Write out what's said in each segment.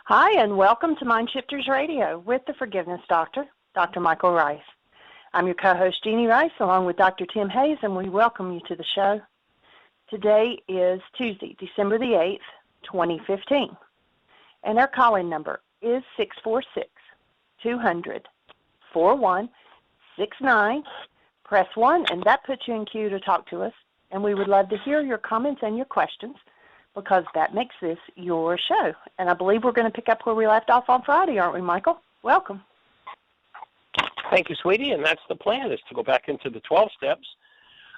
Hi, and welcome to Mind Shifters Radio with the Forgiveness Doctor, Dr. Michael Ryce. I'm your co-host, Jeanie Ryce, along with Dr. Tim Hayes, and we welcome you to the show. Today is Tuesday, December the 8th, 2015, and our call-in number is 646-200-4169. Press 1, and that puts you in queue to talk to us, and we would love to hear your comments and your questions, because that makes this your show. And I believe we're going to pick up where we left off on Friday, aren't we, Michael? Welcome. Thank you, sweetie, and that's the plan, is to go back into the 12 steps.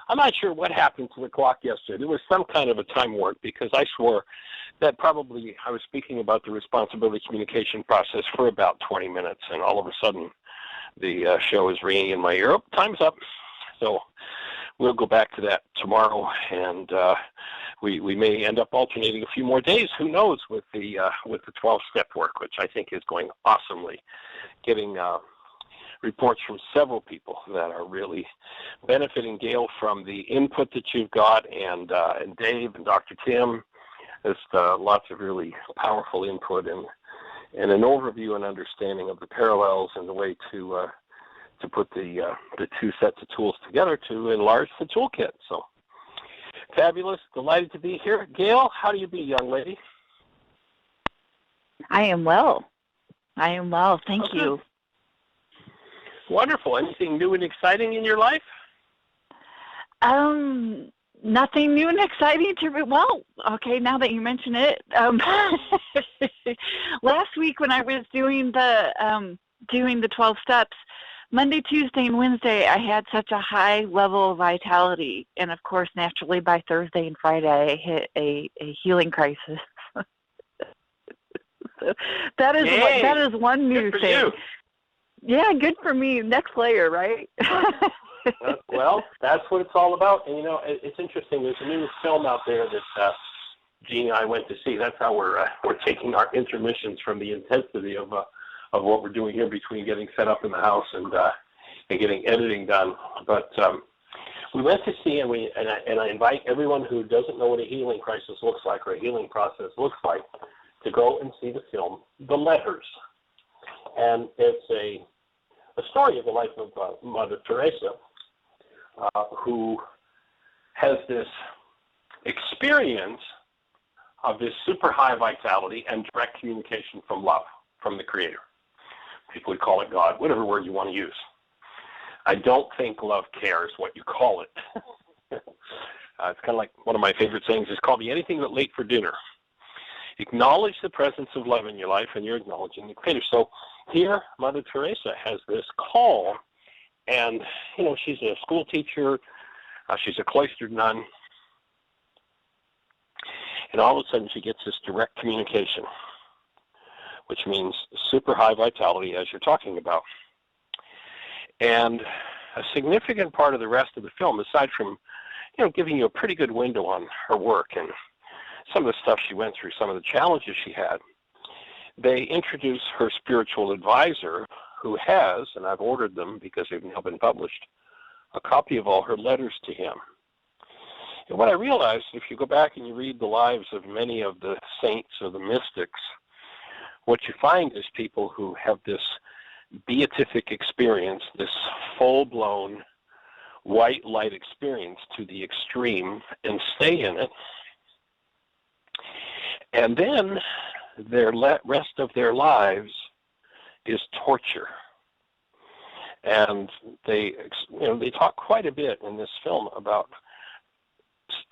I'm not sure what happened to the clock yesterday. There was some kind of a time warp, because I swore that probably I was speaking about the responsibility communication process for about 20 minutes, and all of a sudden the show is ringing in my ear. Oh, time's up. So we'll go back to that tomorrow, and we may end up alternating a few more days. Who knows with the 12-step work, which I think is going awesomely. Getting reports from several people that are really benefiting, Gail, from the input that you've got, and Dave and Dr. Tim. There's lots of really powerful input and an overview and understanding of the parallels and the way to put the two sets of tools together to enlarge the toolkit. So fabulous, delighted to be here. Gail, how do you be, young lady? I am well. Thank you. Wonderful. Anything new and exciting in your life? Nothing new and exciting okay, now that you mention it. Last week when I was doing the 12 steps, Monday, Tuesday, and Wednesday, I had such a high level of vitality. And, of course, naturally, by Thursday and Friday, I hit a healing crisis. So that is one new thing. You. Yeah, good for me. Next layer, right? Well, that's what it's all about. And, you know, it's interesting. There's a new film out there that Jeanie and I went to see. That's how we're taking our intermissions from the intensity of what we're doing here between getting set up in the house and getting editing done. But we went to see, and I invite everyone who doesn't know what a healing crisis looks like or a healing process looks like to go and see the film, The Letters. And it's a story of the life of Mother Teresa, who has this experience of this super high vitality and direct communication from love, from the Creator. People would call it God, whatever word you want to use. I don't think love cares what you call it. It's kind of like one of my favorite sayings is, call me anything but late for dinner. Acknowledge the presence of love in your life, and you're acknowledging the Creator. So here, Mother Teresa has this call, and, you know, she's a school teacher. She's a cloistered nun. And all of a sudden, she gets this direct communication, which means super high vitality, as you're talking about. And a significant part of the rest of the film, aside from, you know, giving you a pretty good window on her work and some of the stuff she went through, some of the challenges she had, they introduce her spiritual advisor, who has, and I've ordered them because they've now been published, a copy of all her letters to him. And what I realized, if you go back and you read the lives of many of the saints or the mystics, what you find is people who have this beatific experience, this full-blown white light experience to the extreme, and stay in it. And then their rest of their lives is torture. And they talk quite a bit in this film about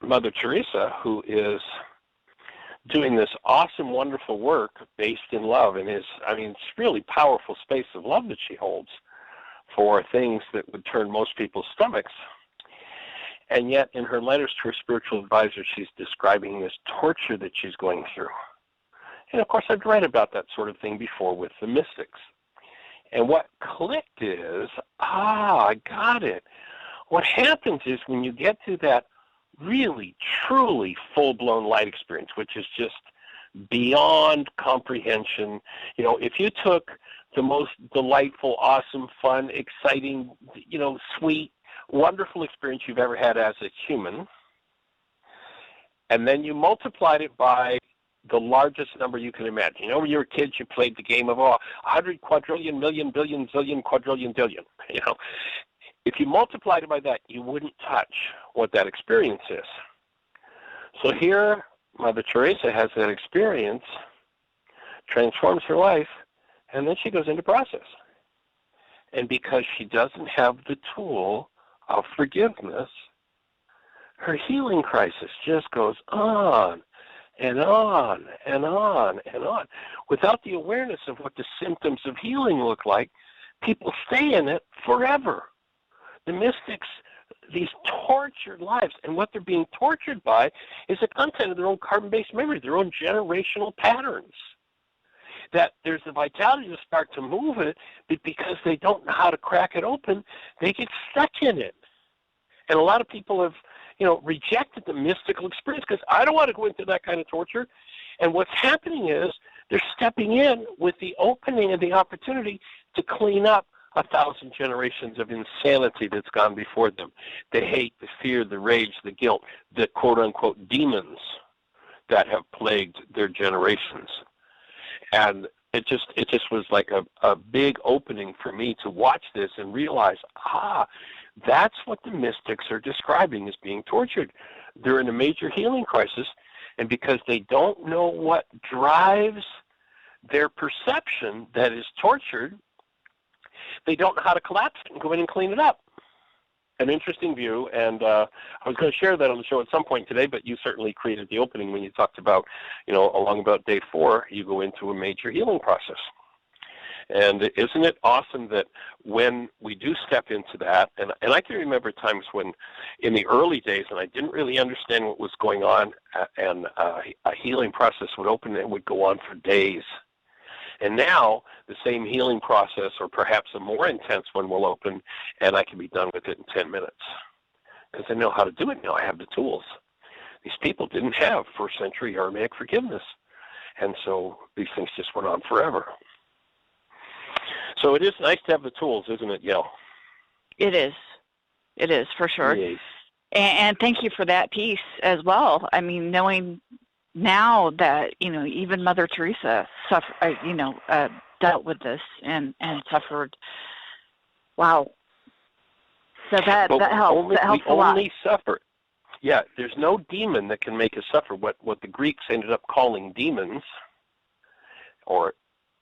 Mother Teresa, who is doing this awesome, wonderful work based in love, and it's really powerful space of love that she holds for things that would turn most people's stomachs. And yet, in her letters to her spiritual advisor, she's describing this torture that she's going through. And of course, I've read about that sort of thing before with the mystics. And what clicked is, I got it. What happens is when you get to that really, truly full-blown light experience, which is just beyond comprehension. You know, if you took the most delightful, awesome, fun, exciting, sweet, wonderful experience you've ever had as a human, and then you multiplied it by the largest number you can imagine. You know, when you were kids, you played the game of 100 quadrillion, million, billion, zillion, quadrillion, billion. You know, if you multiplied it by that, you wouldn't touch what that experience is. So here, Mother Teresa has that experience, transforms her life, and then she goes into process. And because she doesn't have the tool of forgiveness, her healing crisis just goes on and on and on and on. Without the awareness of what the symptoms of healing look like, people stay in it forever. The mystics, these tortured lives, and what they're being tortured by is the content of their own carbon-based memory, their own generational patterns. That there's the vitality to start to move it, but because they don't know how to crack it open, they get stuck in it. And a lot of people have, rejected the mystical experience because I don't want to go into that kind of torture. And what's happening is they're stepping in with the opening and the opportunity to clean up 1,000 generations of insanity that's gone before them. The hate, the fear, the rage, the guilt, the quote-unquote demons that have plagued their generations. And it just was like a big opening for me to watch this and realize, that's what the mystics are describing as being tortured. They're in a major healing crisis, and because they don't know what drives their perception that is tortured, they don't know how to collapse it and go in and clean it up. An interesting view, and I was going to share that on the show at some point today, but you certainly created the opening when you talked about, along about day 4, you go into a major healing process. And isn't it awesome that when we do step into that, and I can remember times when in the early days, and I didn't really understand what was going on, and a healing process would open and would go on for days. And now the same healing process, or perhaps a more intense one, will open, and I can be done with it in 10 minutes. Because I know how to do it now. I have the tools. These people didn't have first century Aramaic forgiveness. And so these things just went on forever. So it is nice to have the tools, isn't it, Gail? It is. It is, for sure. Yes. And thank you for that piece as well. I mean, knowing now that, even Mother Teresa dealt with this and suffered. Wow. So that helps. That helps a lot. We only suffer. Yeah, there's no demon that can make us suffer. What the Greeks ended up calling demons or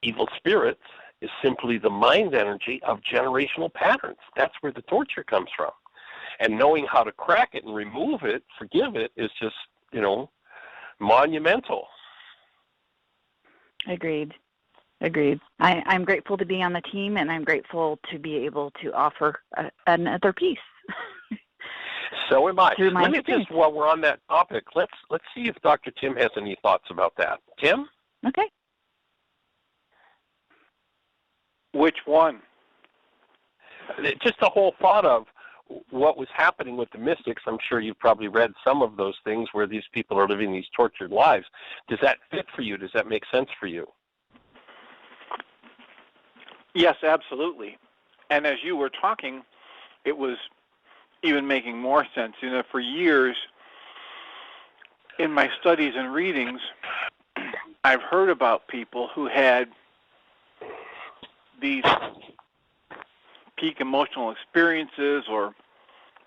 evil spirits is simply the mind energy of generational patterns. That's where the torture comes from. And knowing how to crack it and remove it, forgive it, is just, monumental. Agreed. I'm grateful to be on the team, and I'm grateful to be able to offer another piece. So am I. Let me just, while we're on that topic, let's see if Dr. Tim has any thoughts about that. Tim? Okay. Which one? Just the whole thought of what was happening with the mystics. I'm sure you've probably read some of those things where these people are living these tortured lives. Does that fit for you? Does that make sense for you? Yes, absolutely. And as you were talking, it was even making more sense. For years, in my studies and readings, I've heard about people who had these peak emotional experiences or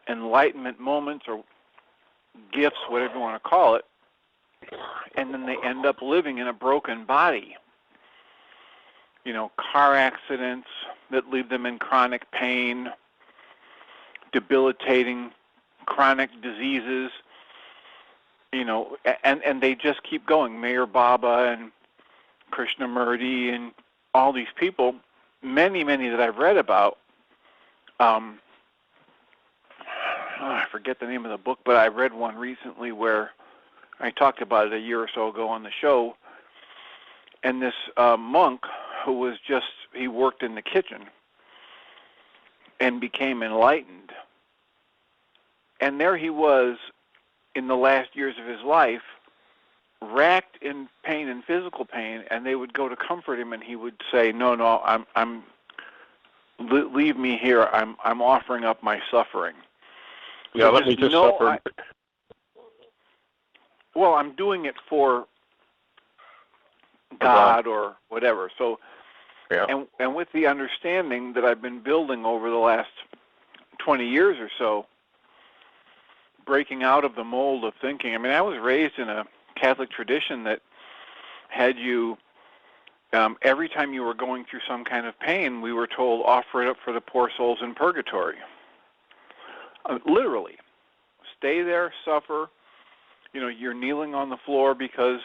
enlightenment moments or gifts, whatever you want to call it, and then they end up living in a broken body. Car accidents that leave them in chronic pain, debilitating chronic diseases, and they just keep going. Mayor Baba and Krishnamurti and all these people, many that I've read about. I forget the name of the book, but I read one recently where I talked about it a year or so ago on the show. And this monk who he worked in the kitchen and became enlightened. And there he was in the last years of his life, racked in pain and physical pain, and they would go to comfort him, and he would say, "No, I'm leave me here. I'm offering up my suffering." Yeah, let me just suffer. Well, I'm doing it for God or whatever. So, yeah. and with the understanding that I've been building over the last 20 years or so, breaking out of the mold of thinking. I mean, I was raised in a Catholic tradition that had you, every time you were going through some kind of pain, we were told, offer it up for the poor souls in purgatory. Literally. Stay there, suffer. You're kneeling on the floor because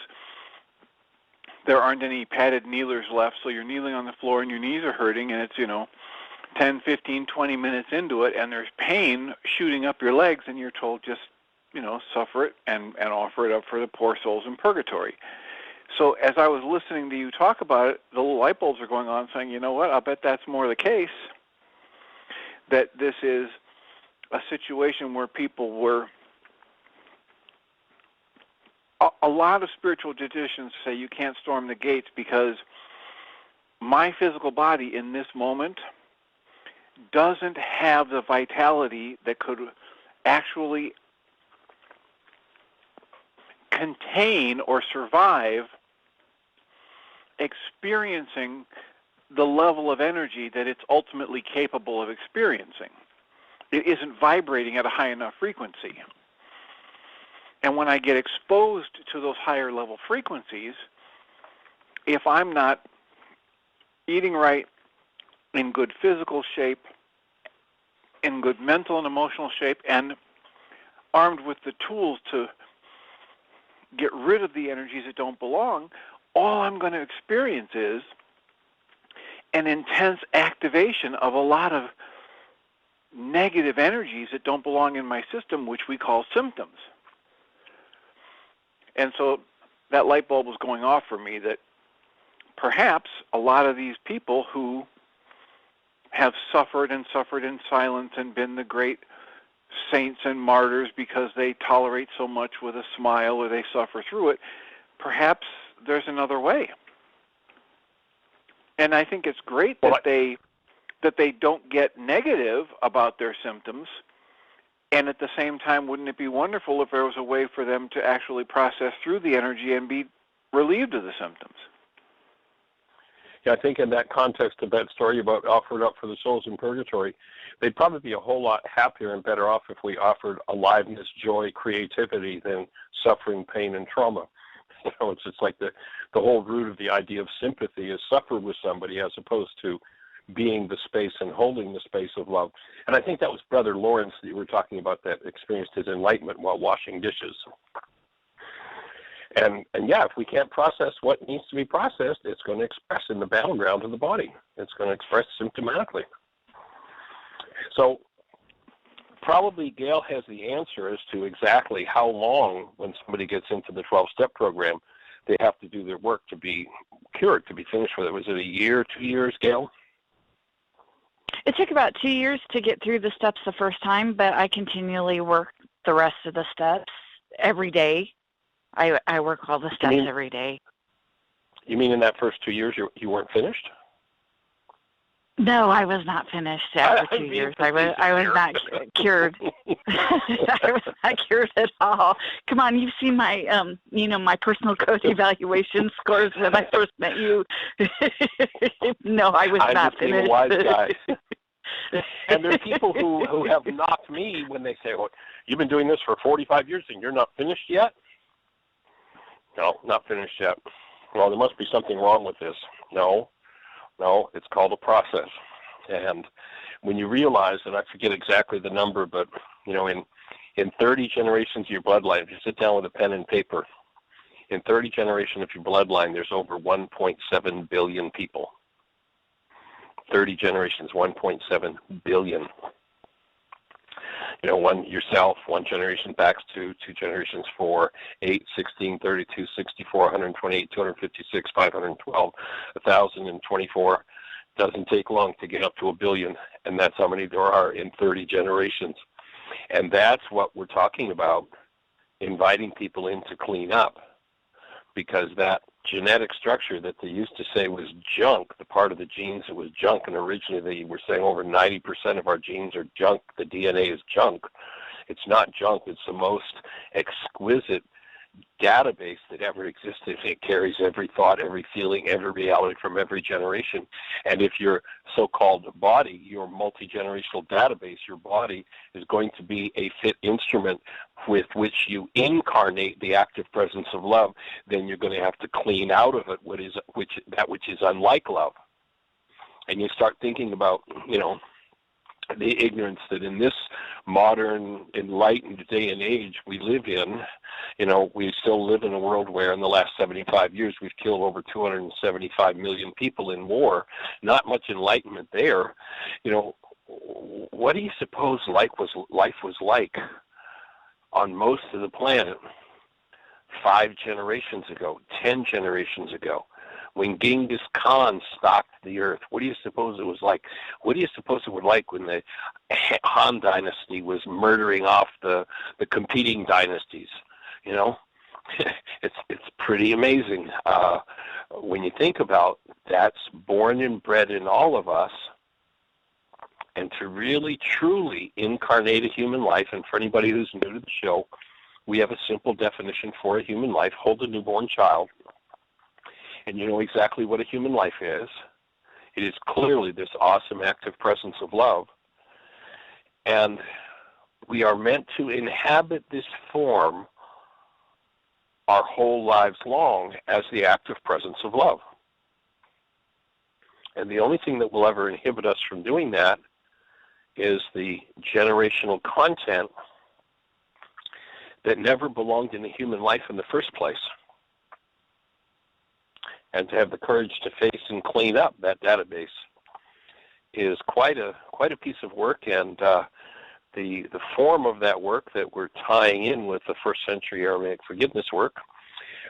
there aren't any padded kneelers left, so you're kneeling on the floor and your knees are hurting, and it's, 10, 15, 20 minutes into it, and there's pain shooting up your legs, and you're told just, suffer it and offer it up for the poor souls in purgatory. So as I was listening to you talk about it, the little light bulbs are going on saying, you know what, I'll bet that's more the case, that this is a situation where people were, a lot of spiritual traditions say you can't storm the gates because my physical body in this moment doesn't have the vitality that could actually contain or survive experiencing the level of energy that it's ultimately capable of experiencing. It isn't vibrating at a high enough frequency. And when I get exposed to those higher level frequencies, if I'm not eating right, in good physical shape, in good mental and emotional shape, and armed with the tools to get rid of the energies that don't belong, all I'm going to experience is an intense activation of a lot of negative energies that don't belong in my system, which we call symptoms. And so that light bulb was going off for me that perhaps a lot of these people who have suffered in silence and been the great saints and martyrs because they tolerate so much with a smile or they suffer through it, perhaps there's another way. And I think it's great that they don't get negative about their symptoms, and at the same time, wouldn't it be wonderful if there was a way for them to actually process through the energy and be relieved of the symptoms? Yeah, I think in that context of that story about offered up for the souls in purgatory, they'd probably be a whole lot happier and better off if we offered aliveness, joy, creativity than suffering, pain, and trauma. It's just like the whole root of the idea of sympathy is suffer with somebody as opposed to being the space and holding the space of love. And I think that was Brother Lawrence that you were talking about that experienced his enlightenment while washing dishes. And yeah, if we can't process what needs to be processed, it's going to express in the battleground of the body. It's going to express symptomatically. So probably Gail has the answer as to exactly how long, when somebody gets into the 12-step program, they have to do their work to be cured, to be finished with it. Was it a year, 2 years, Gail? It took about 2 years to get through the steps the first time, but I continually work the rest of the steps every day. I work all the steps every day. You mean in that first 2 years you weren't finished? No, I was not finished after 2 years. I was not cured. I was not cured at all. Come on, you've seen my my personal code evaluation scores when I first met you. No, I was not finished. I'm just being a wise guy. And there are people who have knocked me when they say, "Well, you've been doing this for 45 years and you're not finished yet?" No, not finished yet. Well, there must be something wrong with this. No, it's called a process. And when you realize, and I forget exactly the number, but in 30 generations of your bloodline, if you sit down with a pen and paper, in 30 generations of your bloodline, there's over 1.7 billion people. 30 generations, 1.7 billion. One yourself, one generation back to 2 generations, 4, 8, 16, 32, 64, 128, 256, 512, 1,024. Doesn't take long to get up to 1 billion, and that's how many there are in 30 generations. And that's what we're talking about, inviting people in to clean up, because that genetic structure that they used to say was junk, the part of the genes that was junk, and originally they were saying over 90% of our genes are junk, the DNA is junk. It's not junk, it's the most exquisite database that ever existed. It carries every thought, every feeling, every reality from every generation. And if your so-called body, your multi-generational database, your body is going to be a fit instrument with which you incarnate the active presence of love, then you're going to have to clean out of it that which is unlike love. And you start thinking about, the ignorance that in this modern, enlightened day and age we live in, we still live in a world where in the last 75 years we've killed over 275 million people in war. Not much enlightenment there. What do you suppose life was like on most of the planet 5 generations ago, 10 generations ago? When Genghis Khan stalked the earth, what do you suppose it was like? What do you suppose it was like when the Han dynasty was murdering off the competing dynasties? It's pretty amazing when you think about that's born and bred in all of us. And to really, truly incarnate a human life, and for anybody who's new to the show, we have a simple definition for a human life. Hold a newborn child. And you know exactly what a human life is. It is clearly this awesome active presence of love. And we are meant to inhabit this form our whole lives long as the active presence of love. And the only thing that will ever inhibit us from doing that is the generational content that never belonged in a human life in the first place. And to have the courage to face and clean up that database is quite a piece of work. And the form of that work that we're tying in with the first century Aramaic forgiveness work,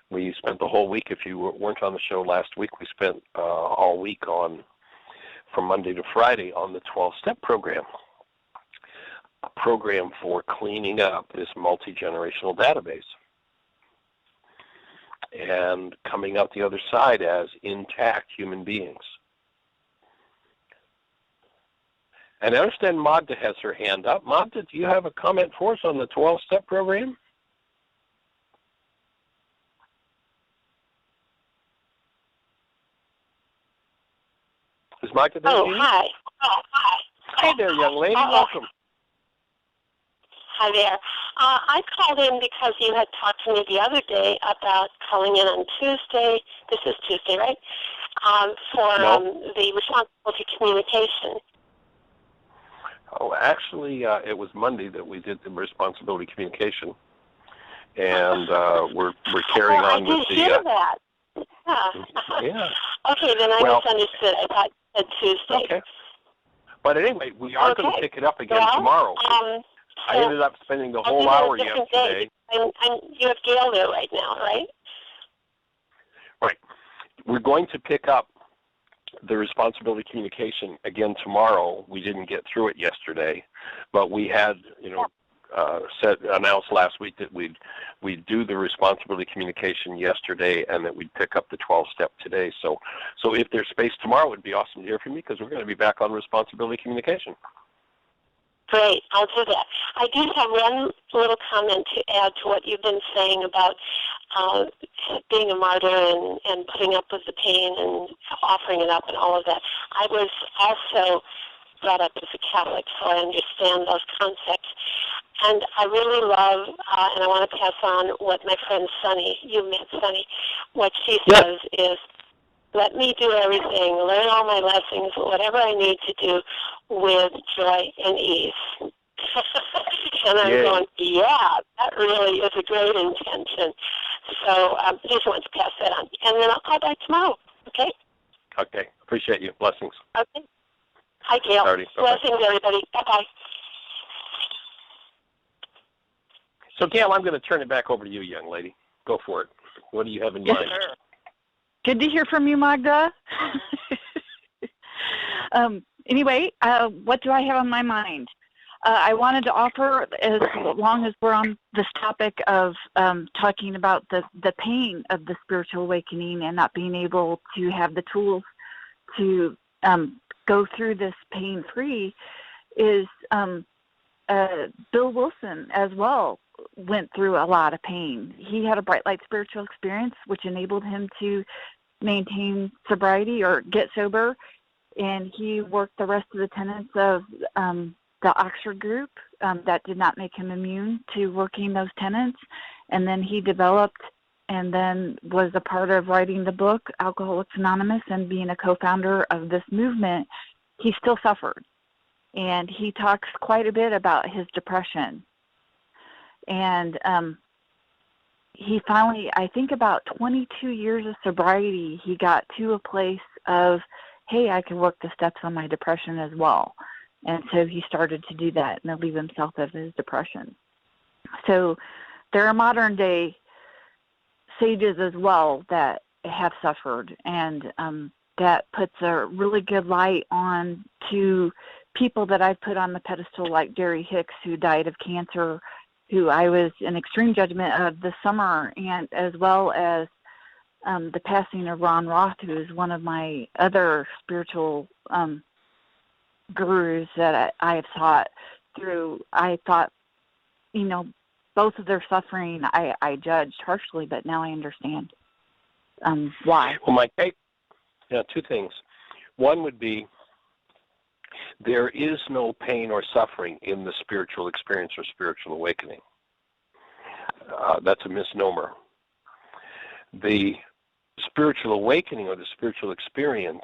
we spent the whole week. If you weren't on the show last week, we spent all week from Monday to Friday on the 12-step program, a program for cleaning up this multi-generational database and coming out the other side as intact human beings. And I understand Magda has her hand up. Magda, do you have a comment for us on the 12-step program? Is Magda there? Hi. Hey there, young lady. Welcome. Hi there. I called in because you had talked to me the other day about calling in on Tuesday. This is Tuesday, right? For the responsibility communication. Oh, actually, it was Monday that we did the responsibility communication, and we're carrying on with the. I did hear that. Yeah. Okay, then I misunderstood. I thought you said Tuesday. Okay. But anyway, we are going to pick it up again tomorrow. I ended up spending the whole hour yesterday. You have Gail there right now, right? Right. We're going to pick up the responsibility communication again tomorrow. We didn't get through it yesterday, but we had, announced last week that we'd do the responsibility communication yesterday and that we'd pick up the 12-step today. So if there's space tomorrow, it would be awesome to hear from you because we're going to be back on responsibility communication. Great, I'll do that. I do have one little comment to add to what you've been saying about being a martyr and putting up with the pain and offering it up and all of that. I was also brought up as a Catholic, so I understand those concepts. And I really love, and I want to pass on what my friend Sunny, you met Sunny, what she says is, let me do everything, learn all my lessons, whatever I need to do with joy and ease. And I'm going, yeah, that really is a great intention. So I just want to pass that on. And then I'll call back tomorrow, okay? Okay. Appreciate you. Blessings. Okay. Hi, Gail. Blessings, everybody. Bye-bye. So, Gail, I'm going to turn it back over to you, young lady. Go for it. What do you have in mind? Sir. Good to hear from you, Magda. Anyway, what do I have on my mind? I wanted to offer, as long as we're on this topic of talking about the pain of the spiritual awakening and not being able to have the tools to go through this pain-free, is Bill Wilson as well went through a lot of pain. He had a bright light spiritual experience, which enabled him to maintain sobriety or get sober, and he worked the rest of the tenets of the Oxford group that did not make him immune to working those tenets. And then he developed and then was a part of writing the book, Alcoholics Anonymous, and being a co-founder of this movement. He still suffered. And he talks quite a bit about his depression. And he finally, I think about 22 years of sobriety, he got to a place of, hey, I can work the steps on my depression as well. And so he started to do that and relieve himself of his depression. So there are modern day sages as well that have suffered, and that puts a really good light on to people that I've put on the pedestal, like Jerry Hicks, who died of cancer, who I was in extreme judgment of this summer, and as well as the passing of Ron Roth, who is one of my other spiritual gurus that I have taught through. I thought, both of their suffering I judged harshly, but now I understand why. Well, my take, two things. One would be, there is no pain or suffering in the spiritual experience or spiritual awakening. That's a misnomer. The spiritual awakening or the spiritual experience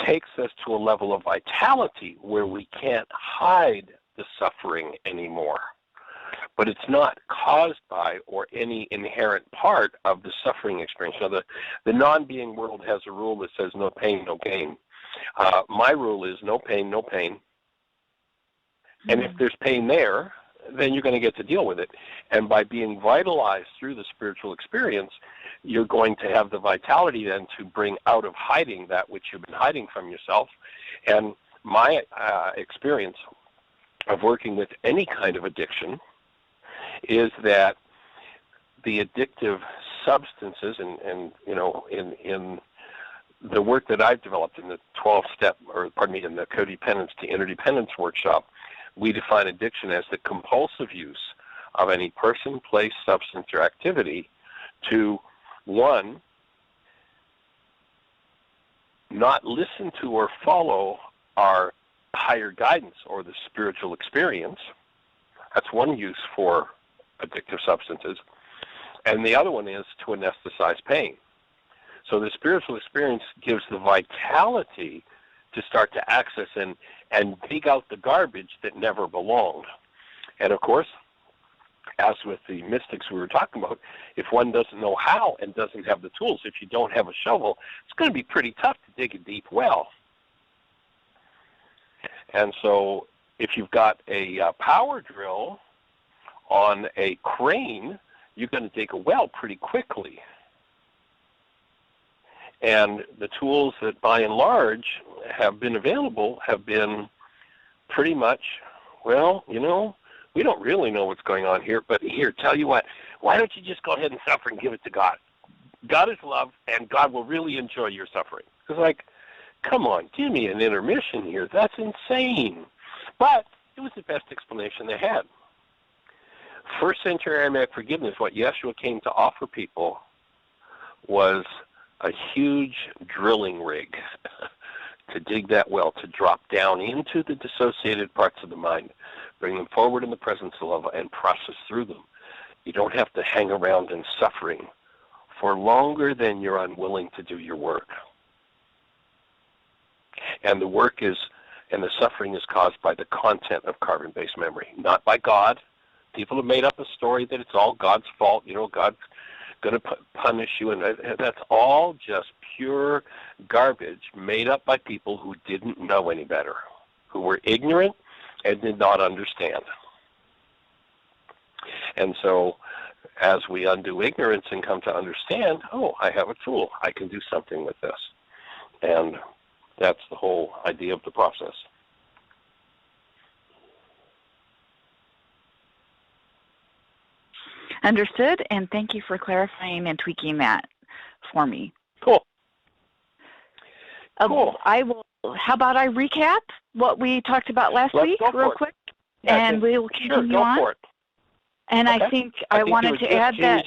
takes us to a level of vitality where we can't hide the suffering anymore. But it's not caused by or any inherent part of the suffering experience. Now, the non-being world has a rule that says no pain, no gain. My rule is no pain, no pain. And if there's pain there, then you're going to get to deal with it. And by being vitalized through the spiritual experience, you're going to have the vitality then to bring out of hiding that which you've been hiding from yourself. And my experience of working with any kind of addiction is that the addictive substances in the work that I've developed in the 12-step, in the codependence to interdependence workshop, we define addiction as the compulsive use of any person, place, substance, or activity to, one, not listen to or follow our higher guidance or the spiritual experience. That's one use for addictive substances. And the other one is to anesthetize pain. So the spiritual experience gives the vitality to start to access and dig out the garbage that never belonged. And of course, as with the mystics we were talking about, if one doesn't know how and doesn't have the tools, if you don't have a shovel, it's going to be pretty tough to dig a deep well. And so if you've got a power drill on a crane, you're going to dig a well pretty quickly. And the tools that, by and large, have been available have been pretty much, we don't really know what's going on here, but here, tell you what, why don't you just go ahead and suffer and give it to God? God is love, and God will really enjoy your suffering. It's like, come on, give me an intermission here. That's insane. But it was the best explanation they had. First century Aramaic forgiveness, what Yeshua came to offer people was a huge drilling rig to dig that well, to drop down into the dissociated parts of the mind, bring them forward in the presence of love, and process through them. You don't have to hang around in suffering for longer than you're unwilling to do your work. And the work is, and the suffering is caused by the content of carbon-based memory, not by God. People have made up a story that it's all God's fault, God's going to punish you, and that's all just pure garbage made up by people who didn't know any better, who were ignorant and did not understand. And so as we undo ignorance and come to understand, I have a tool, I can do something with this. And that's the whole idea of the process. Understood, and thank you for clarifying and tweaking that for me. Cool. Cool. How about I recap what we talked about last week real quick? Yeah, and we will continue on. For it. And Okay. I think I wanted to add that.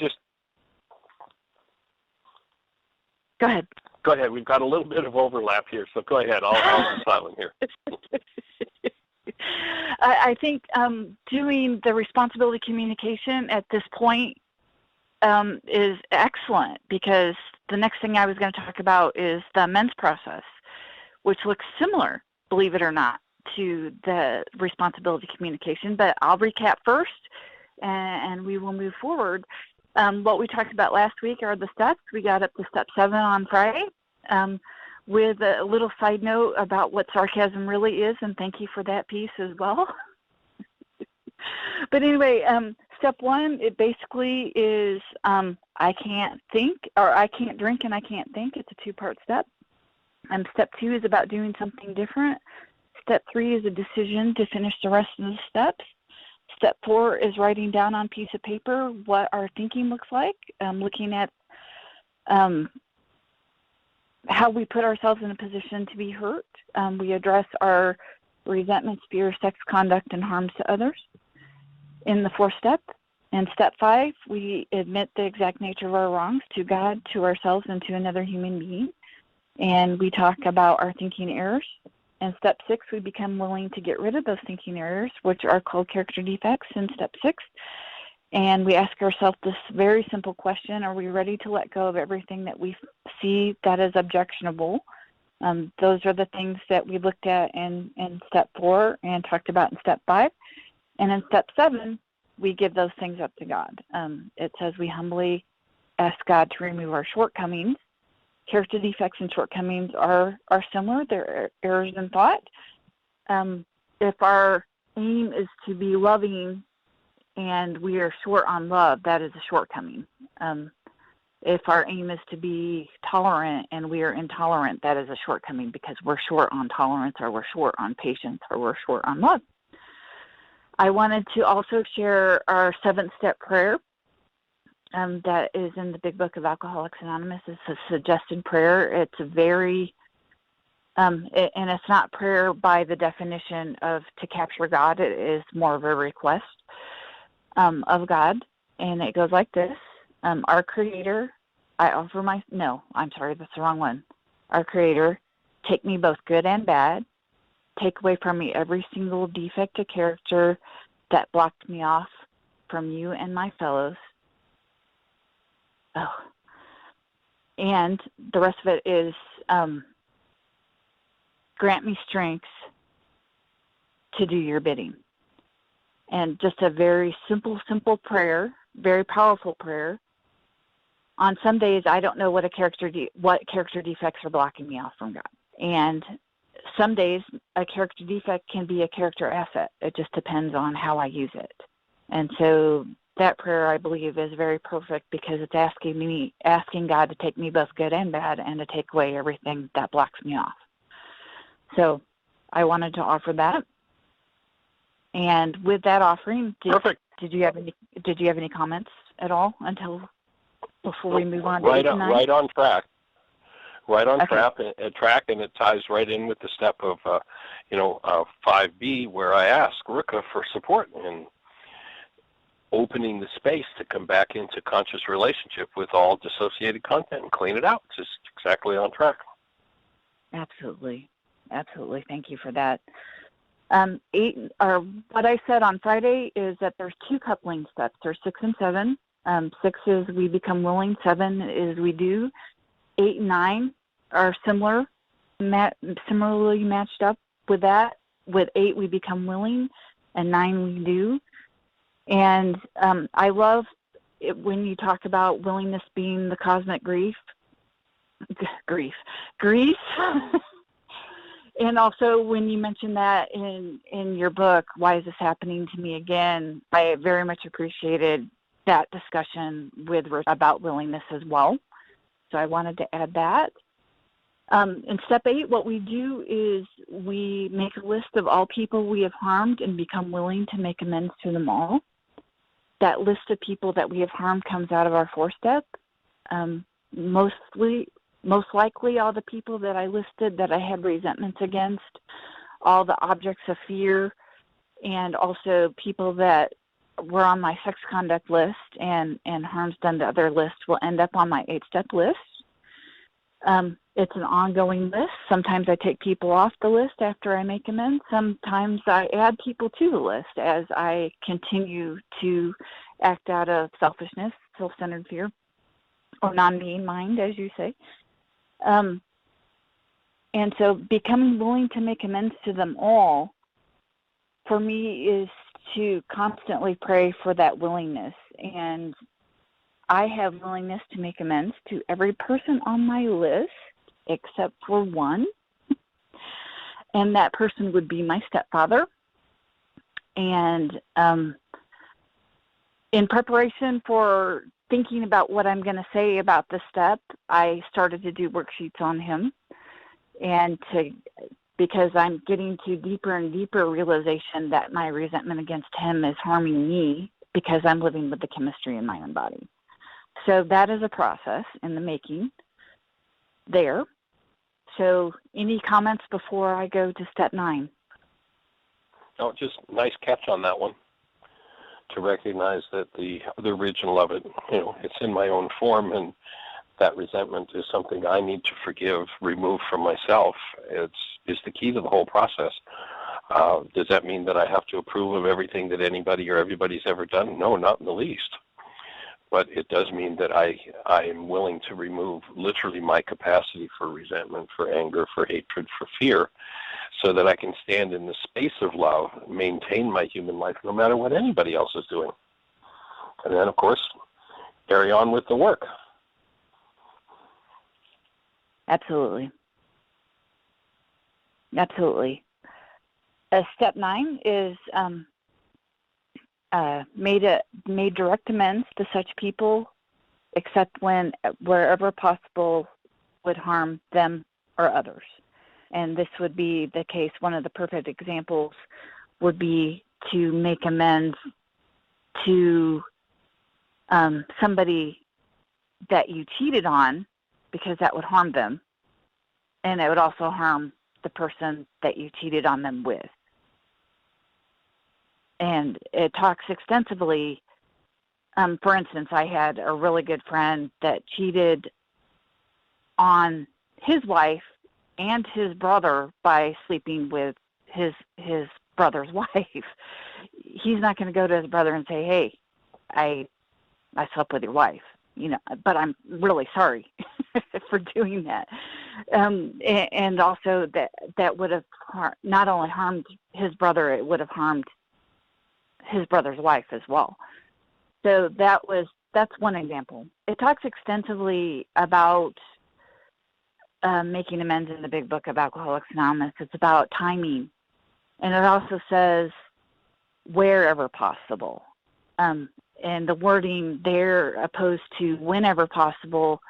Go ahead. Go ahead. We've got a little bit of overlap here, so go ahead. I'll be silent here. I think doing the responsibility communication at this point is excellent, because the next thing I was going to talk about is the amends process, which looks similar, believe it or not, to the responsibility communication. But I'll recap first, and we will move forward. What we talked about last week are the steps. We got up to step 7 on Friday, with a little side note about what sarcasm really is, and thank you for that piece as well. But anyway, step 1, it basically is I can't think, or I can't drink and I can't think. It's a 2-part step. Step 2 is about doing something different. Step 3 is a decision to finish the rest of the steps. Step 4 is writing down on a piece of paper what our thinking looks like, looking at how we put ourselves in a position to be hurt. We address our resentments, fear, sex, conduct, and harms to others in the 4th step. In step 5, we admit the exact nature of our wrongs to God, to ourselves, and to another human being. And we talk about our thinking errors. In step 6, we become willing to get rid of those thinking errors, which are called character defects in step 6. And we ask ourselves this very simple question: are we ready to let go of everything that we see that is objectionable? Those are the things that we looked at in step 4 and talked about in step 5. And in step 7, we give those things up to God. It says we humbly ask God to remove our shortcomings. Character defects and shortcomings are similar. They're errors in thought. If our aim is to be loving and we are short on love, that is a shortcoming. If our aim is to be tolerant and we are intolerant, that is a shortcoming, because we're short on tolerance, or we're short on patience, or we're short on love. I wanted to also share our 7-step prayer that is in the Big Book of Alcoholics Anonymous. It's a suggested prayer. It's a very, and it's not prayer by the definition of to capture God. It is more of a request of God, and it goes like this. Our Creator, I offer my, no, I'm sorry, that's the wrong one. Our Creator, take me both good and bad. Take away from me every single defect of character that blocked me off from you and my fellows. Oh. And the rest of it is grant me strength to do your bidding. And just a very simple prayer, very powerful prayer. On some days, I don't know what character defects are blocking me off from God. And some days, a character defect can be a character asset. It just depends on how I use it. And so that prayer, I believe, is very perfect, because it's asking God to take me both good and bad, and to take away everything that blocks me off. So I wanted to offer that. And with that offering, did you have any comments at all before we move on to 8 and 9? Right on track. Right on Okay. track, and it ties right in with the step of 5B, where I ask Rika for support in opening the space to come back into conscious relationship with all dissociated content and clean it out. It's just exactly on track. Absolutely. Thank you for that. 8, or what I said on Friday, is that there's 2 coupling steps. There's 6 and 7. 6 is we become willing. 7 is we do. 8 and 9 are similarly matched up with that. With 8, we become willing, and 9 we do. And I love it when you talk about willingness being the cosmic grief. And also when you mention that in your book, Why Is This Happening to Me Again? I very much appreciated that discussion about willingness as well. So I wanted to add that. In step 8, what we do is we make a list of all people we have harmed and become willing to make amends to them all. That list of people that we have harmed comes out of our 4th step. Most likely all the people that I listed that I had resentments against, all the objects of fear, and also people that were on my sex conduct list and harms done to other lists will end up on my 8-step list. It's an ongoing list. Sometimes I take people off the list after I make amends. Sometimes I add people to the list as I continue to act out of selfishness, self-centered fear, or non-being mind, as you say. And so becoming willing to make amends to them all, for me, is to constantly pray for that willingness. And I have willingness to make amends to every person on my list except for one. And that person would be my stepfather. And in preparation for thinking about what I'm going to say about this step, I started to do worksheets on him. And because I'm getting to deeper and deeper realization that my resentment against him is harming me because I'm living with the chemistry in my own body. So that is a process in the making there. So any comments before I go to step 9? Oh, just nice catch on that one. To recognize that the original of it, it's in my own form, and that resentment is something I need to forgive, remove from myself. It's the key to the whole process. Does that mean that I have to approve of everything that anybody or everybody's ever done? No, not in the least. But it does mean that I am willing to remove literally my capacity for resentment, for anger, for hatred, for fear, so that I can stand in the space of love, maintain my human life, no matter what anybody else is doing. And then, of course, carry on with the work. Absolutely. Absolutely. Step 9 is made direct amends to such people, except when wherever possible would harm them or others. And this would be the case. One of the perfect examples would be to make amends to somebody that you cheated on, because that would harm them, and it would also harm the person that you cheated on them with. And it talks extensively. For instance, I had a really good friend that cheated on his wife and his brother by sleeping with his brother's wife. He's not going to go to his brother and say, "Hey, I slept with your wife, but I'm really sorry for doing that." And also that would have not only harmed his brother, it would have harmed his brother's wife as well. So that's one example. It talks extensively about making amends in the Big Book of Alcoholics Anonymous. It's about timing, and it also says wherever possible. And the wording there, opposed to whenever possible,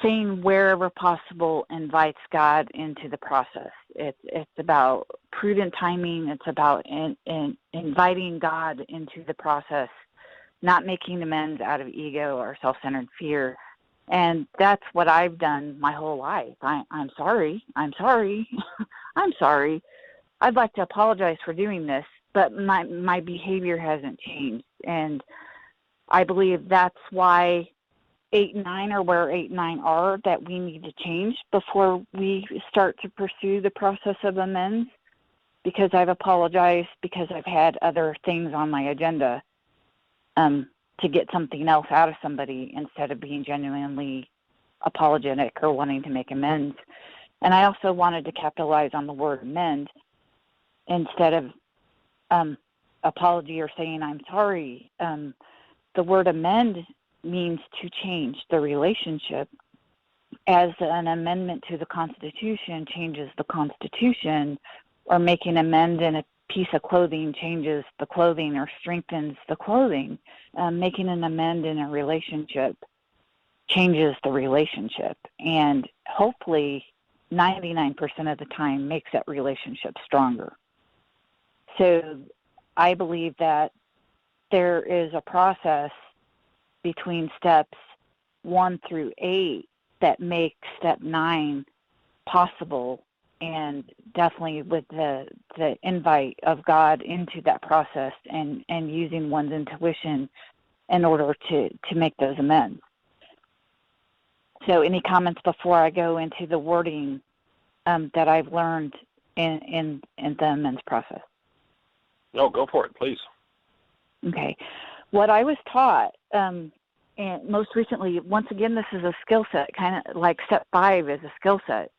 saying wherever possible invites God into the process. It's about prudent timing. It's about inviting God into the process, not making amends out of ego or self-centered fear. And that's what I've done my whole life. I'm sorry. I'm sorry. I'm sorry. I'd like to apologize for doing this, but my behavior hasn't changed. And I believe that's why 8 and 9 are where 8 and 9 are, that we need to change before we start to pursue the process of amends, because I've apologized because I've had other things on my agenda to get something else out of somebody instead of being genuinely apologetic or wanting to make amends. And I also wanted to capitalize on the word amend instead of apology or saying I'm sorry. The word amend means to change the relationship, as an amendment to the Constitution changes the Constitution, or making an amend in a piece of clothing changes the clothing or strengthens the clothing. Making an amend in a relationship changes the relationship, and hopefully 99% of the time makes that relationship stronger. So I believe that there is a process between steps 1 through 8 that makes step 9 possible definitely with the invite of God into that process and using one's intuition in order to make those amends. So any comments before I go into the wording that I've learned in the amends process? No, go for it, please. Okay. What I was taught, and most recently, once again, this is a skill set, kind of like step 5 is a skill set,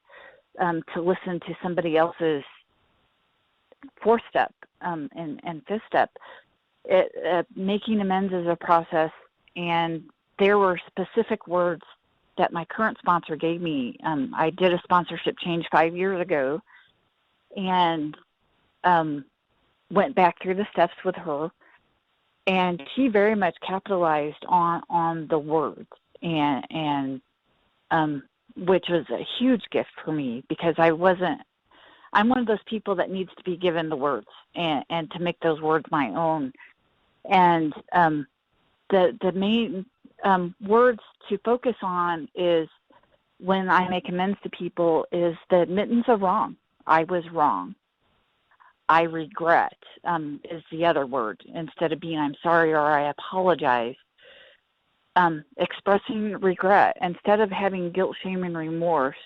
to listen to somebody else's 4th step and 5th step. Making amends is a process, and there were specific words that my current sponsor gave me. I did a sponsorship change 5 years ago, and went back through the steps with her, and she very much capitalized on the words, and which was a huge gift for me, because I'm one of those people that needs to be given the words and to make those words my own. And the main words to focus on is, when I make amends to people, is the admittance of wrong. I was wrong. I regret is the other word, instead of being I'm sorry or I apologize. Expressing regret. Instead of having guilt, shame, and remorse,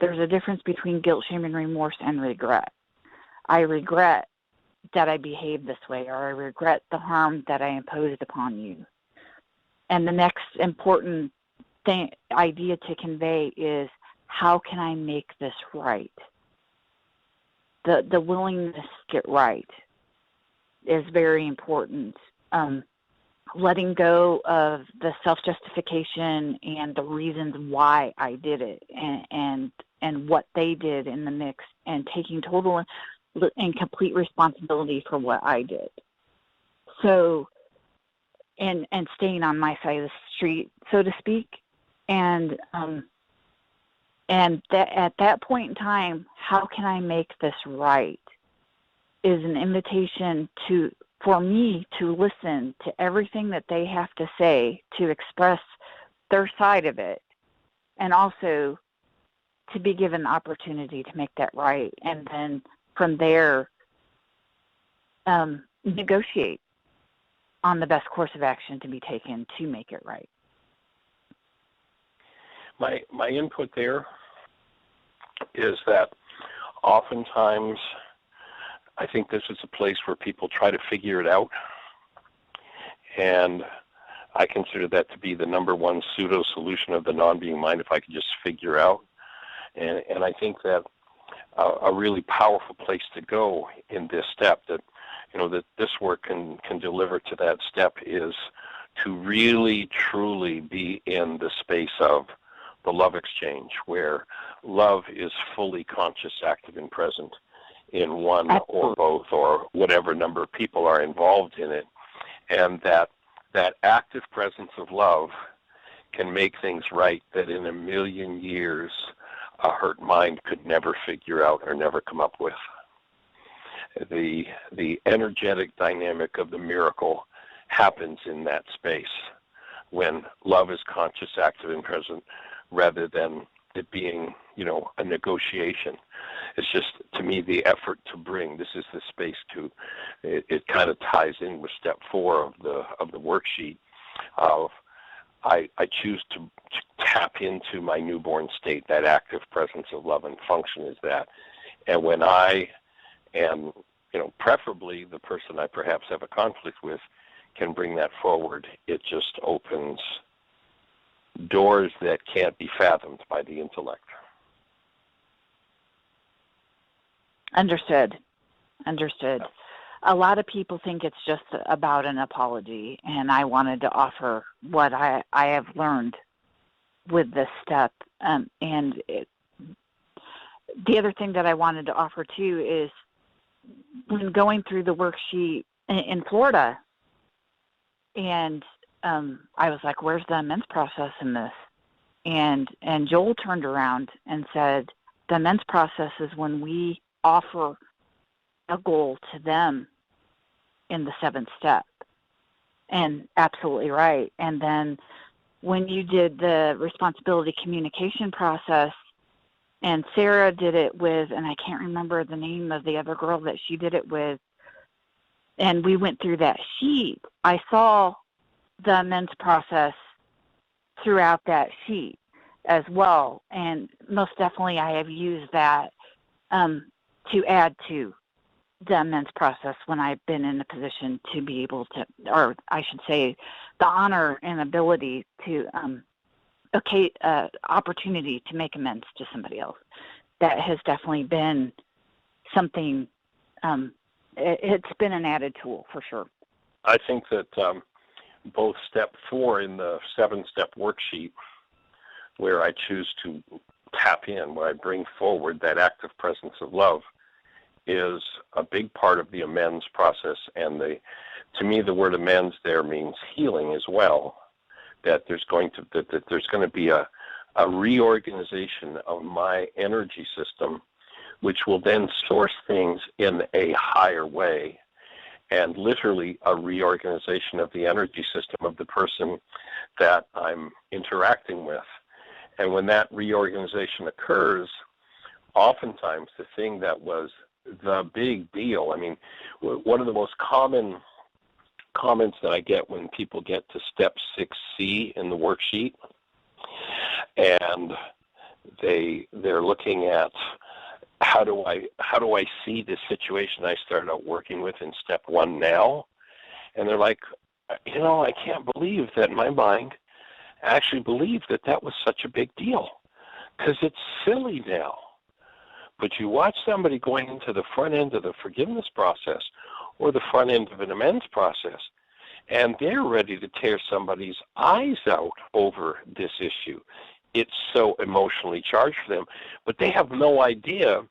there's a difference between guilt, shame, and remorse and regret. I regret that I behaved this way, or I regret the harm that I imposed upon you. And the next important idea to convey is, how can I make this right? The willingness to get right is very important. Letting go of the self-justification and the reasons why I did it, and what they did in the mix, and taking total and complete responsibility for what I did. So, and staying on my side of the street, so to speak, and at that point in time, how can I make this right, is an invitation for me to listen to everything that they have to say, to express their side of it, and also to be given the opportunity to make that right, and then from there negotiate on the best course of action to be taken to make it right. My input there is that oftentimes I think this is a place where people try to figure it out, and I consider that to be the number one pseudo-solution of the non-being mind, if I could just figure out. And I think that a really powerful place to go in this step, that this work can deliver to that step, is to really truly be in the space of the love exchange, where love is fully conscious, active, and present in one or both or whatever number of people are involved in it, and that active presence of love can make things right that in a million years a hurt mind could never figure out or never come up with. The energetic dynamic of the miracle happens in that space when love is conscious, active, and present, rather than it being, a negotiation. It's just, to me, the effort to bring. This is the space to. It kind of ties in with step 4 of the worksheet. Of I choose to tap into my newborn state, that active presence of love and function is that. And when I am, preferably the person I perhaps have a conflict with, can bring that forward, it just opens doors that can't be fathomed by the intellect. Understood. A lot of people think it's just about an apology, and I wanted to offer what I have learned with this step. The other thing that I wanted to offer too is, when going through the worksheet in Florida, and I was like, where's the amends process in this? And Joel turned around and said, the amends process is when we offer a goal to them in the 7th step. And absolutely right. And then when you did the responsibility communication process, And Sarah did it with, and I can't remember the name of the other girl that she did it with, and we went through that sheet. I saw the amends process throughout that sheet as well, and most definitely I have used that to add to the amends process when I've been in a position to be able to, or I should say, the honor and ability to opportunity to make amends to somebody else. That has definitely been something, it's been an added tool for sure. I think that both step 4 in the 7-step worksheet, where I choose to tap in, where I bring forward that active presence of love, is a big part of the amends process. And to me, the word amends there means healing as well. That there's going to be a reorganization of my energy system, which will then source things in a higher way, and literally a reorganization of the energy system of the person that I'm interacting with. And when that reorganization occurs, oftentimes the thing that was the big deal, I mean, one of the most common comments that I get when people get to step 6C in the worksheet, and they're looking at how do I see this situation I started out working with in step 1 now, and they're like, I can't believe that my mind actually believed that was such a big deal, because it's silly now. But you watch somebody going into the front end of the forgiveness process or the front end of an amends process, and they're ready to tear somebody's eyes out over this issue. It's so emotionally charged for them, but they have no idea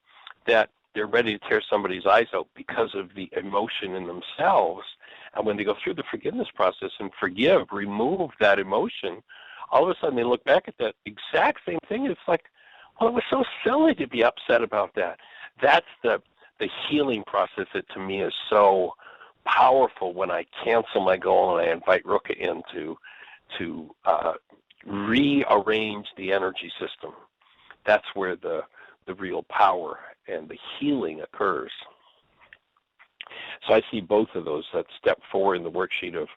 that they're ready to tear somebody's eyes out because of the emotion in themselves. And when they go through the forgiveness process and remove that emotion, all of a sudden they look back at that exact same thing, and it's like, well, it was so silly to be upset about that. That's the healing process that to me is so powerful when I cancel my goal and I invite Ruka in to rearrange the energy system. That's where the real power and the healing occurs. So I see both of those. That's step 4 in the worksheet of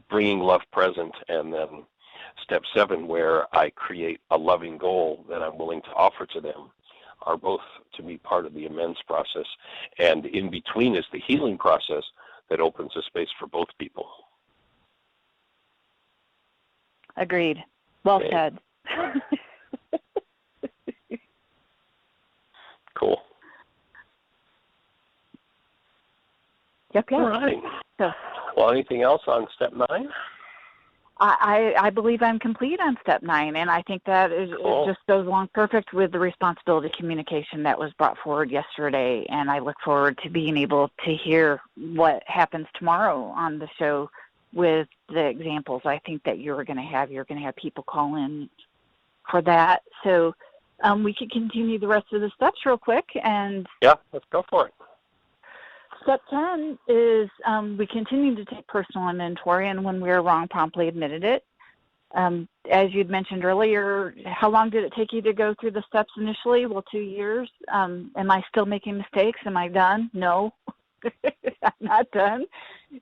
bringing love present, and then step 7 where I create a loving goal that I'm willing to offer to them, are both to me part of the amends process. And in between is the healing process that opens a space for both people. Agreed. Well said. Cool. Yep. All right. So, well, anything else on step 9? I believe I'm complete on step 9, and I think that cool. It just goes along perfect with the responsibility communication that was brought forward yesterday, and I look forward to being able to hear what happens tomorrow on the show with the examples I think that you're going to have people call in for that. So we could continue the rest of the steps real quick. And yeah, let's go for it. Step 10 is we continue to take personal inventory, and when we are wrong, promptly admitted it. As you'd mentioned earlier, how long did it take you to go through the steps initially? Well, 2 years. Am I still making mistakes? Am I done? No, I'm not done.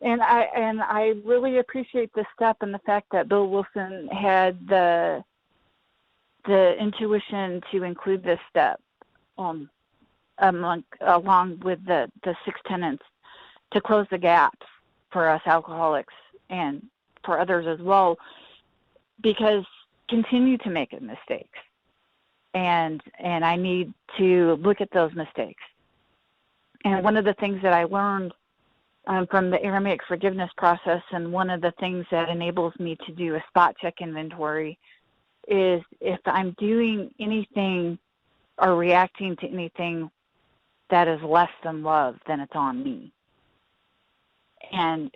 And I really appreciate this step and the fact that Bill Wilson had the intuition to include this step along with the 6 tenets to close the gaps for us alcoholics and for others as well, because continue to make mistakes, and I need to look at those mistakes. And one of the things that I learned from the Aramaic forgiveness process, and one of the things that enables me to do a spot check inventory, is if I'm doing anything or reacting to anything that is less than love, then it's on me. And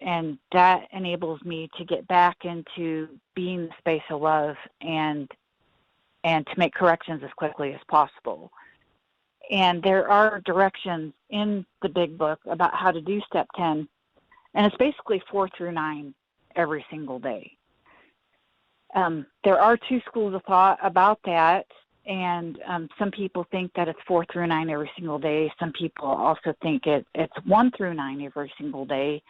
that enables me to get back into being the space of love and to make corrections as quickly as possible. And there are directions in the big book about how to do step 10, and it's basically 4 through 9 every single day. There are 2 schools of thought about that, And some people think that it's 4 through 9 every single day. Some people also think it's 1 through 9 every single day.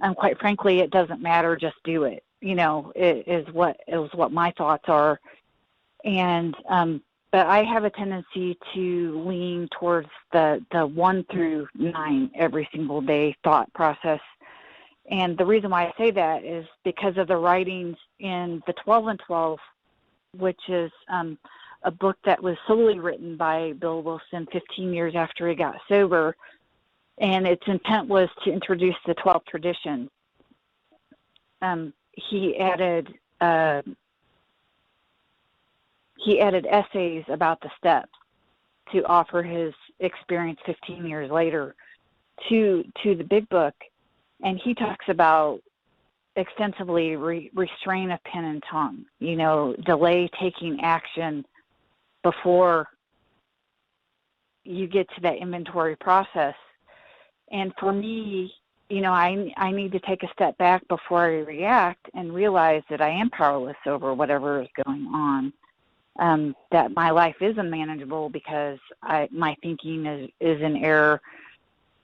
And quite frankly, it doesn't matter. Just do it. It is what my thoughts are. And but I have a tendency to lean towards the 1 through 9 every single day thought process. And the reason why I say that is because of the writings in the 12 and 12, which is a book that was solely written by Bill Wilson 15 years after he got sober, and its intent was to introduce the 12 traditions. He added essays about the steps to offer his experience 15 years later to the big book, and he talks about extensively restraint of pen and tongue, delay taking action before you get to that inventory process. And for me, I need to take a step back before I react and realize that I am powerless over whatever is going on, that my life is unmanageable because my thinking is in error,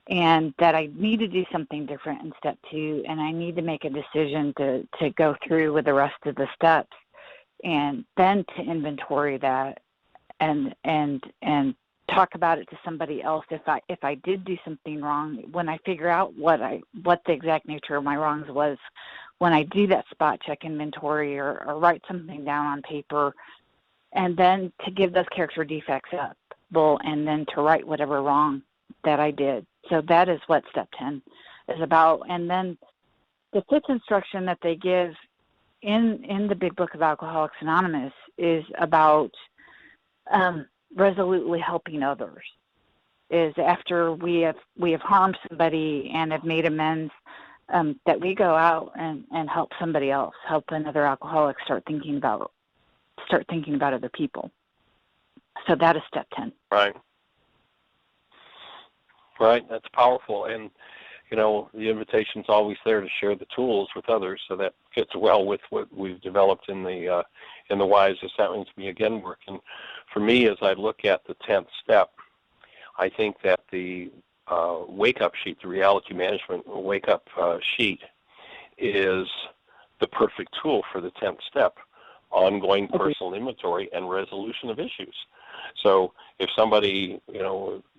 and that I need to do something different in step 2, and I need to make a decision to go through with the rest of the steps, and then to inventory that and talk about it to somebody else if I did do something wrong. When I figure out what the exact nature of my wrongs was, when I do that spot check inventory or write something down on paper, and then to give those character defects up, and then to right whatever wrong that I did. So that is what step 10 is about. And then the 5th instruction that they give in the big book of Alcoholics Anonymous is about resolutely helping others. Is after we have harmed somebody and have made amends, that we go out and help somebody else, help another alcoholic start thinking about other people. So that is step 10. Right. Right. That's powerful. And, the invitation's always there to share the tools with others. So that fits well with what we've developed in the Wise This Happens to Me Again work. And for me, as I look at the 10th step, I think that the wake-up sheet, the Reality Management wake-up sheet, is the perfect tool for the 10th step, ongoing personal inventory and resolution of issues. So if somebody,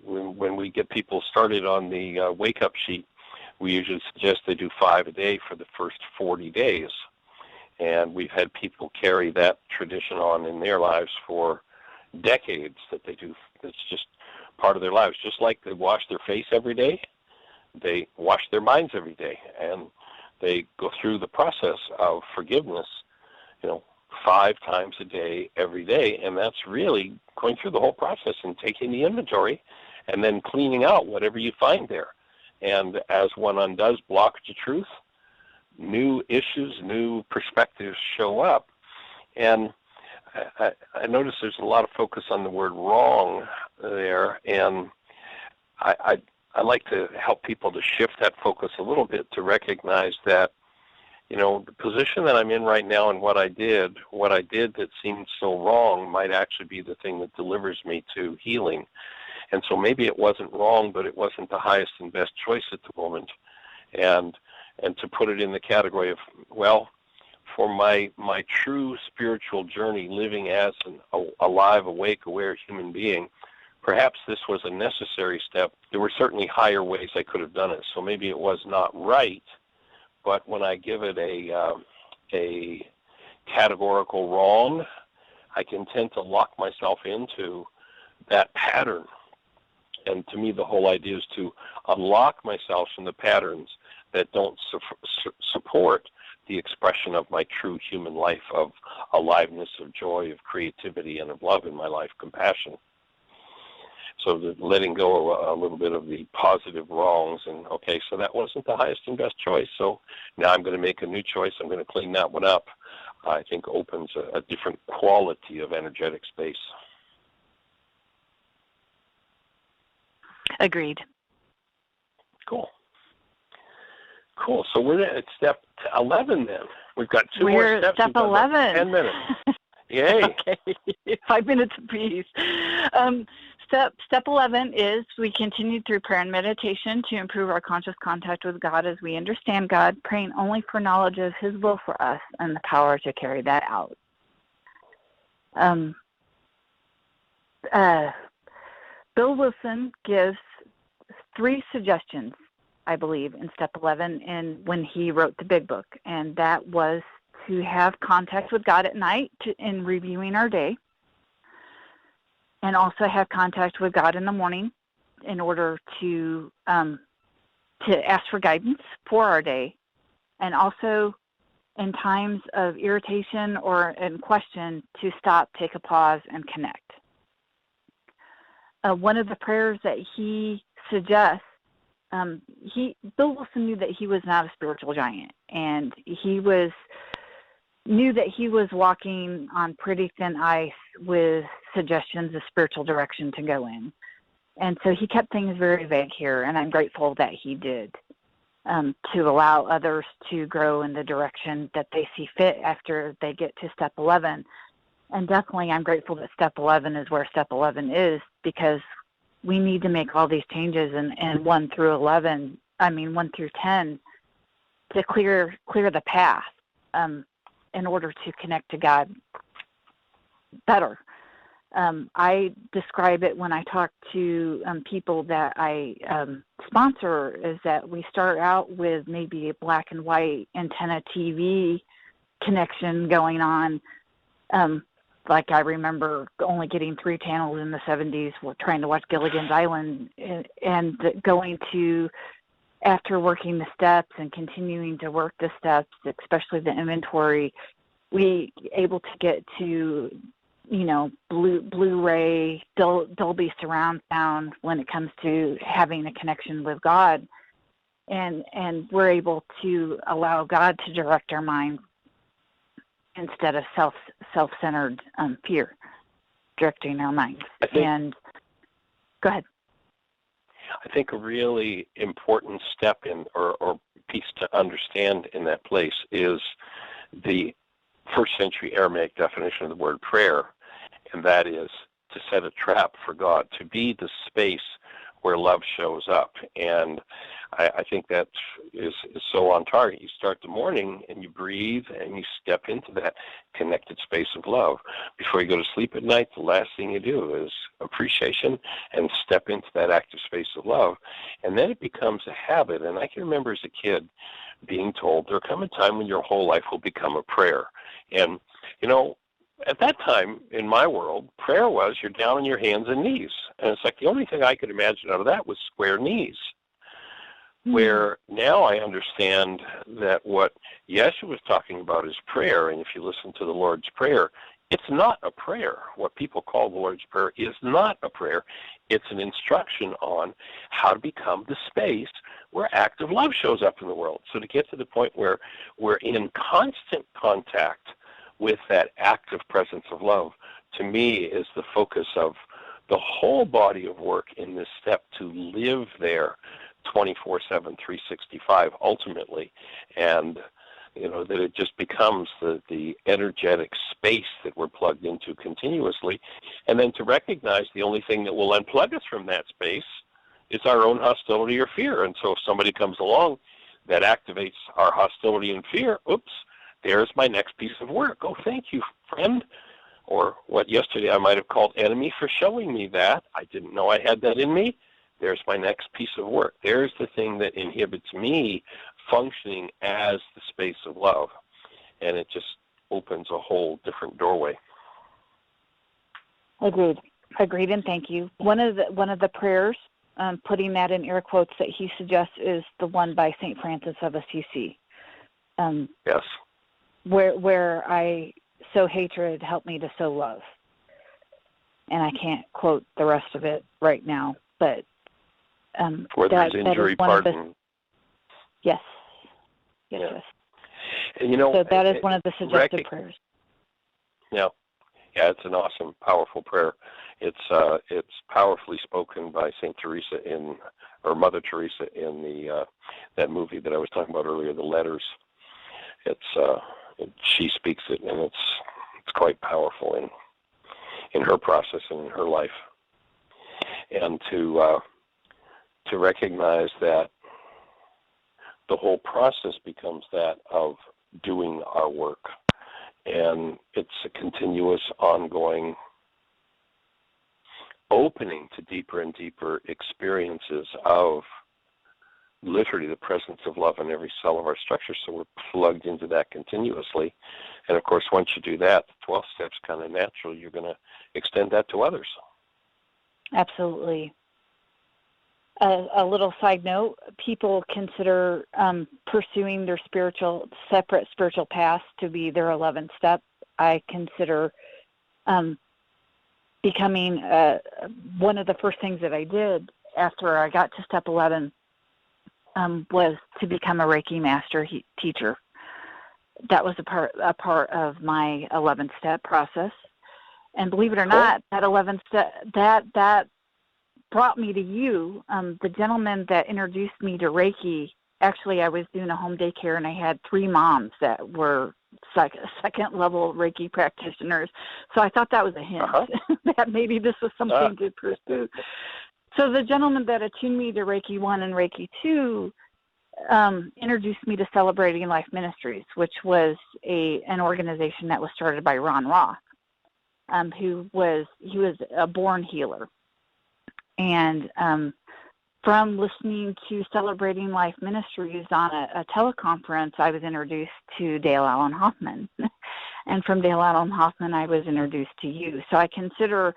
when we get people started on the wake-up sheet, we usually suggest they do 5 a day for the first 40 days. And we've had people carry that tradition on in their lives for decades, that they do. It's just part of their lives. Just like they wash their face every day, they wash their minds every day. And they go through the process of forgiveness, 5 times a day, every day. And that's really going through the whole process and taking the inventory and then cleaning out whatever you find there. And as one undoes blocks to truth, new issues, new perspectives show up. And I notice there's a lot of focus on the word wrong there, and I like to help people to shift that focus a little bit to recognize that, the position that I'm in right now and what I did that seemed so wrong might actually be the thing that delivers me to healing. And so maybe it wasn't wrong, but it wasn't the highest and best choice at the moment. And to put it in the category of, for my true spiritual journey, living as an alive, awake, aware human being, perhaps this was a necessary step. There were certainly higher ways I could have done it, so maybe it was not right. But when I give it a categorical wrong, I can tend to lock myself into that pattern. And to me, the whole idea is to unlock myself from the patterns that don't support the expression of my true human life, of aliveness, of joy, of creativity, and of love in my life, compassion. So the letting go a little bit of the positive wrongs, and okay, so that wasn't the highest and best choice, so now I'm going to make a new choice, I'm going to clean that one up, I think opens a different quality of energetic space. Agreed. Cool. So we're at step 11 then. We've got 2 more steps. Step 11. 10 minutes. Yay. Okay, 5 minutes apiece. Step 11 is we continue through prayer and meditation to improve our conscious contact with God as we understand God, praying only for knowledge of His will for us and the power to carry that out. Bill Wilson gives 3 suggestions, I believe, in Step 11 and when he wrote the Big Book, and that was to have contact with God at night in reviewing our day, and also have contact with God in the morning in order to ask for guidance for our day, and also in times of irritation or in question to stop, take a pause, and connect. One of the prayers that he suggests, Bill Wilson knew that he was not a spiritual giant, and he knew that he was walking on pretty thin ice with suggestions of spiritual direction to go in. And so he kept things very vague here, and I'm grateful that he did, to allow others to grow in the direction that they see fit after they get to Step 11. And definitely I'm grateful that Step 11 is where Step 11 is, because we need to make all these changes and 1 through 10 to clear the path in order to connect to God better. I describe it when I talk to people that I sponsor, is that we start out with maybe a black and white antenna TV connection going on. Like I remember only getting 3 channels in the 70s, trying to watch Gilligan's Island, and going to, after working the steps and continuing to work the steps, especially the inventory, we able to get to, Blu-ray, Dolby surround sound when it comes to having a connection with God, and we're able to allow God to direct our mind instead of self-centered fear directing our minds. And go ahead. I think a really important step in or piece to understand in that place is the first century Aramaic definition of the word prayer, and that is to set a trap for God, to be the space where love shows up. And I think that is so on target. You start the morning and you breathe and you step into that connected space of love. Before you go to sleep at night, the last thing you do is appreciation and step into that active space of love. And then it becomes a habit. And I can remember as a kid being told there'll come a time when your whole life will become a prayer. And, at that time in my world, prayer was you're down on your hands and knees. And it's like the only thing I could imagine out of that was square knees. Where now I understand that what Yeshua was talking about is prayer, and if you listen to the Lord's Prayer, it's not a prayer. What people call the Lord's Prayer is not a prayer. It's an instruction on how to become the space where active love shows up in the world. So to get to the point where we're in constant contact with that active presence of love, to me is the focus of the whole body of work in this step, to live there 24/7, 365 ultimately, and that it just becomes the energetic space that we're plugged into continuously, and then to recognize the only thing that will unplug us from that space is our own hostility or fear. And so if somebody comes along that activates our hostility and fear, oops, there's my next piece of work. Oh, thank you, friend, or what yesterday I might have called enemy, for showing me that. I didn't know I had that in me. There's my next piece of work. There's the thing that inhibits me functioning as the space of love. And it just opens a whole different doorway. Agreed, and thank you. One of the prayers, putting that in air quotes, that he suggests is the one by St. Francis of Assisi. Yes. Where I sow hatred, help me to sow love. And I can't quote the rest of it right now, but where there's injury, pardon. Yes. And, so that is one of the suggested prayers. Yeah, it's an awesome, powerful prayer. It's powerfully spoken by St. Teresa or Mother Teresa in the that movie that I was talking about earlier, The Letters. She speaks it, and it's quite powerful in her process and in her life. And to recognize that the whole process becomes that of doing our work. And it's a continuous, ongoing opening to deeper and deeper experiences of literally the presence of love in every cell of our structure. So we're plugged into that continuously. And of course, once you do that, the 12 steps kind of natural. You're going to extend that to others. Absolutely. A little side note, people consider pursuing their separate spiritual paths to be their 11th step. I consider becoming one of the first things that I did after I got to step 11 was to become a Reiki master teacher. That was a part of my 11th step process. And believe it or not, that 11th step, that brought me to you. The gentleman that introduced me to Reiki, actually I was doing a home daycare and I had 3 moms that were second level Reiki practitioners. So I thought that was a hint that maybe this was something to pursue. So the gentleman that attuned me to Reiki 1 and Reiki 2 introduced me to Celebrating Life Ministries, which was an organization that was started by Ron Roth, he was a born healer. And from listening to Celebrating Life Ministries on a teleconference, I was introduced to Dale Allen Hoffman. And from Dale Allen Hoffman, I was introduced to you. So I consider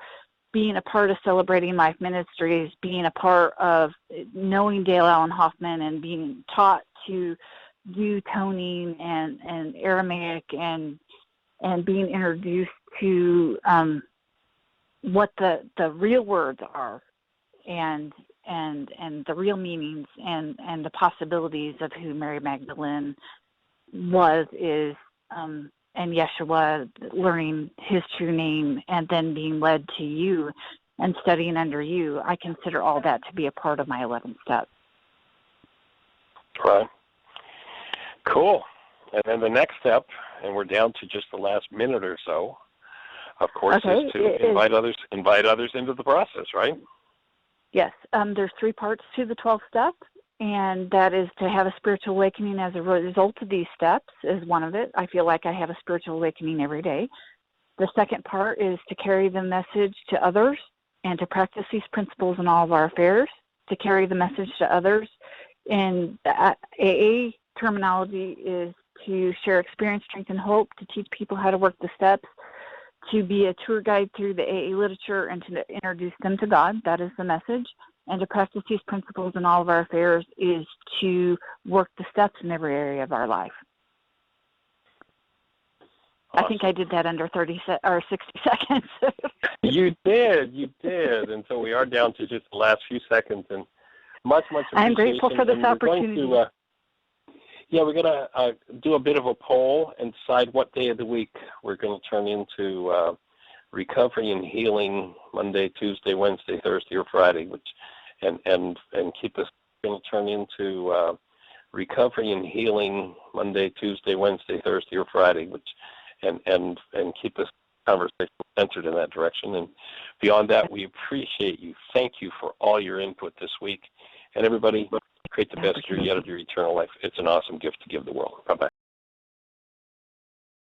being a part of Celebrating Life Ministries, being a part of knowing Dale Allen Hoffman and being taught to do toning and Aramaic and being introduced to what the real words are and the real meanings and the possibilities of who Mary Magdalene is, and Yeshua, learning his true name, and then being led to you and studying under you. I consider all that to be a part of my 11th step. Right. Cool. And then the next step, and we're down to just the last minute or so, of course, is to invite others into the process, right? Yes. There's 3 parts to the 12 steps, and that is to have a spiritual awakening as a result of these steps is one of it. I feel like I have a spiritual awakening every day. The second part is to carry the message to others and to practice these principles in all of our affairs, to carry the message to others. And the AA terminology is to share experience, strength, and hope, to teach people how to work the steps, to be a tour guide through the AA literature and to introduce them to God. That is the message. And to practice these principles in all of our affairs is to work the steps in every area of our life. Awesome. I think I did that under 60 seconds. You did. And so we are down to just the last few seconds, and much appreciation. I'm grateful for this opportunity. We're going to do a bit of a poll and decide what day of the week we're going to turn into recovery and healing Monday, Tuesday, Wednesday, Thursday, or Friday, and keep this going to turn into recovery and healing Monday, Tuesday, Wednesday, Thursday, or Friday, and keep this conversation centered in that direction. And beyond that, we appreciate you. Thank you for all your input this week. And everybody, create the best year yet of your eternal life. It's an awesome gift to give the world. Bye-bye.